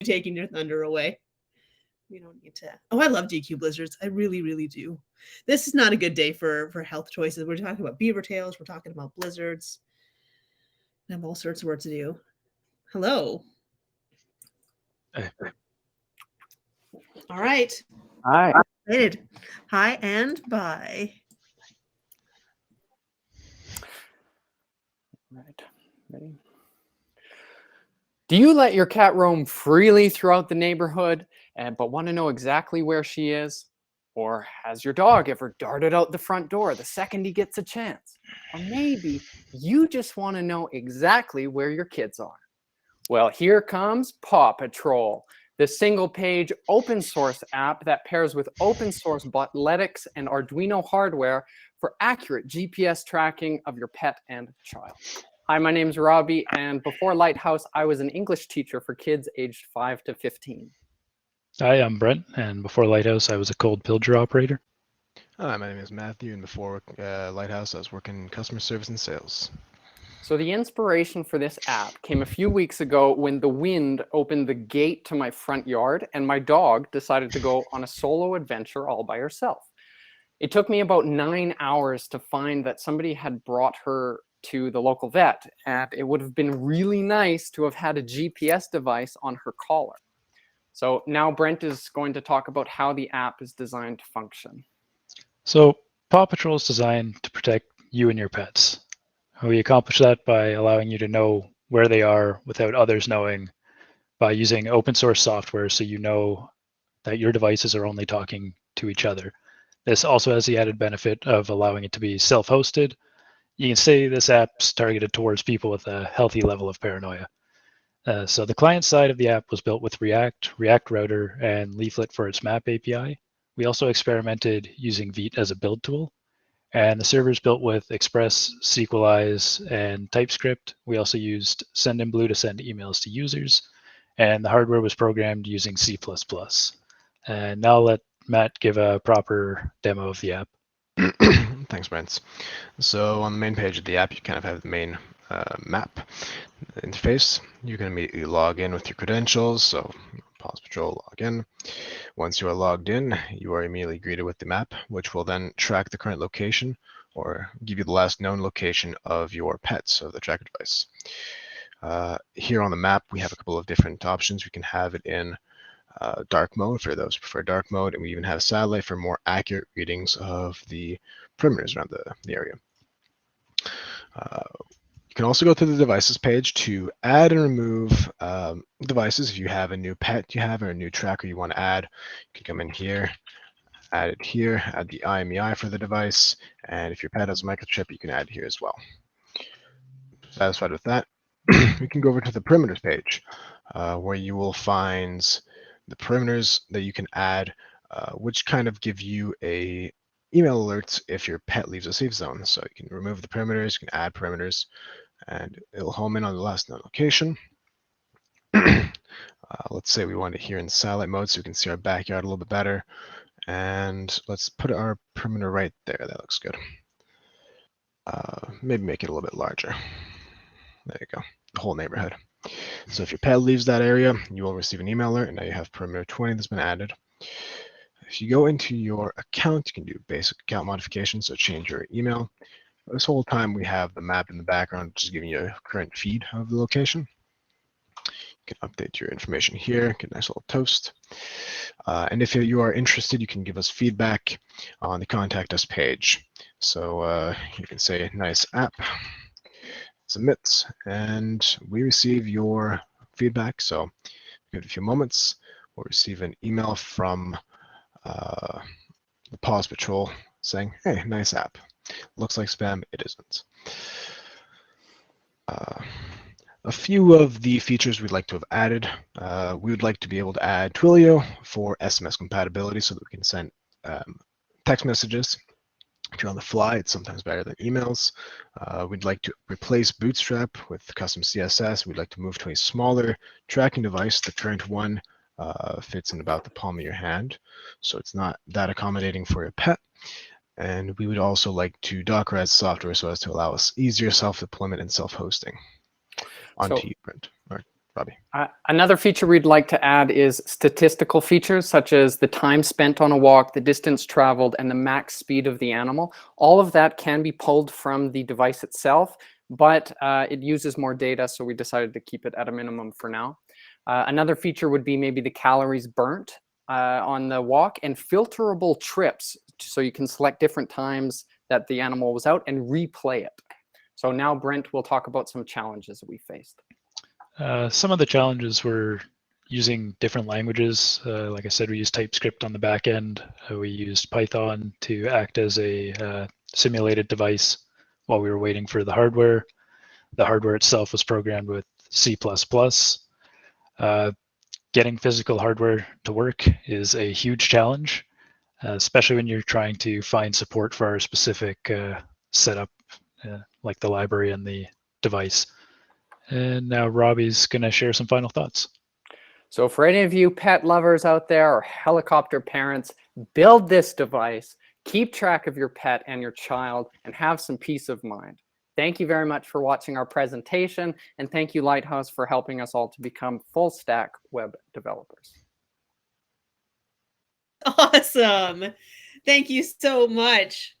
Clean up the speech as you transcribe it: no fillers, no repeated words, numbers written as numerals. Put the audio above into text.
taking your thunder away. We don't need to. Oh, I love DQ blizzards. I really, really do. This is not a good day for health choices. We're talking about beaver tails. We're talking about blizzards. I have all sorts of work to do. Hello. All right. Hi. Hi and bye. Right. Ready? Do you let your cat roam freely throughout the neighborhood, but want to know exactly where she is? Or has your dog ever darted out the front door the second he gets a chance? Or maybe you just want to know exactly where your kids are. Well, here comes Paw Patrol, the single-page open source app that pairs with open source Botletics and Arduino hardware for accurate GPS tracking of your pet and child. Hi, my name's Robbie, and before Lighthouse, I was an English teacher for kids aged 5 to 15. Hi, I'm Brent, and before Lighthouse, I was a cold pillager operator. Hi, my name is Matthieu, and before Lighthouse, I was working in customer service and sales. So the inspiration for this app came a few weeks ago when the wind opened the gate to my front yard, and my dog decided to go on a solo adventure all by herself. It took me about 9 hours to find that somebody had brought her to the local vet, and it would have been really nice to have had a GPS device on her collar. So now Brent is going to talk about how the app is designed to function. So Paw Patrol is designed to protect you and your pets. We accomplish that by allowing you to know where they are without others knowing, by using open source software so you know that your devices are only talking to each other. This also has the added benefit of allowing it to be self-hosted. You can say this app's targeted towards people with a healthy level of paranoia. So the client side of the app was built with React, React Router, and Leaflet for its map API. We also experimented using Vite as a build tool. And the server is built with Express, SQLize, and TypeScript. We also used Sendinblue to send emails to users. And the hardware was programmed using C++. And now I'll let Matt give a proper demo of the app. Thanks, Brent. So on the main page of the app, you kind of have the main map interface. You can immediately log in with your credentials. So Paw Patrol log in. Once you are logged in, you are immediately greeted with the map, which will then track the current location or give you the last known location of your pets of the tracker device. Here on the map, we have a couple of different options. We can have it in dark mode for those who prefer dark mode, and we even have satellite for more accurate readings of the perimeters around the area. You can also go to the devices page to add and remove devices. If you have a new pet you have or a new tracker you want to add, you can come in here, add it here, add the IMEI for the device, and if your pet has a microchip, you can add it here as well. Satisfied with that, we can go over to the perimeters page, where you will find the perimeters that you can add, which kind of give you a email alerts if your pet leaves a safe zone. So you can remove the perimeters, you can add perimeters, and it'll home in on the last known location. Let's say we want it here in satellite mode so we can see our backyard a little bit better. And let's put our perimeter right there. That looks good. Maybe make it a little bit larger. There you go, the whole neighborhood. So if your pet leaves that area, you will receive an email alert, and now you have perimeter 20 that's been added. If you go into your account, you can do basic account modifications, so change your email. This whole time we have the map in the background, which is giving you a current feed of the location. You can update your information here, get a nice little toast. And if you are interested, you can give us feedback on the contact us page. So you can say nice app, submit, and we receive your feedback. So give it a few moments, we'll receive an email from the Paw Patrol saying, hey, nice app. Looks like spam, it isn't. A few of the features we'd like to have added. We would like to be able to add Twilio for SMS compatibility so that we can send text messages. If you're on the fly, it's sometimes better than emails. We'd like to replace Bootstrap with custom CSS. We'd like to move to a smaller tracking device. The current one fits in about the palm of your hand, so it's not that accommodating for your pet. And we would also like to Dockerize software so as to allow us easier self-deployment and self-hosting. On to you, Brent. Robbie. Another feature we'd like to add is statistical features such as the time spent on a walk, the distance traveled, and the max speed of the animal. All of that can be pulled from the device itself, but it uses more data, so we decided to keep it at a minimum for now. Another feature would be maybe the calories burnt on the walk and filterable trips, so you can select different times that the animal was out and replay it. So now Brent will talk about some challenges that we faced. Some of the challenges were using different languages. Like I said, we used TypeScript on the back end. We used Python to act as a simulated device while we were waiting for the hardware. The hardware itself was programmed with C++. Getting physical hardware to work is a huge challenge, especially when you're trying to find support for our specific setup, like the library and the device. And now Robbie's going to share some final thoughts. So for any of you pet lovers out there or helicopter parents, build this device, keep track of your pet and your child, and have some peace of mind. Thank you very much for watching our presentation, and thank you, Lighthouse, for helping us all to become full stack web developers. Awesome. Thank you so much.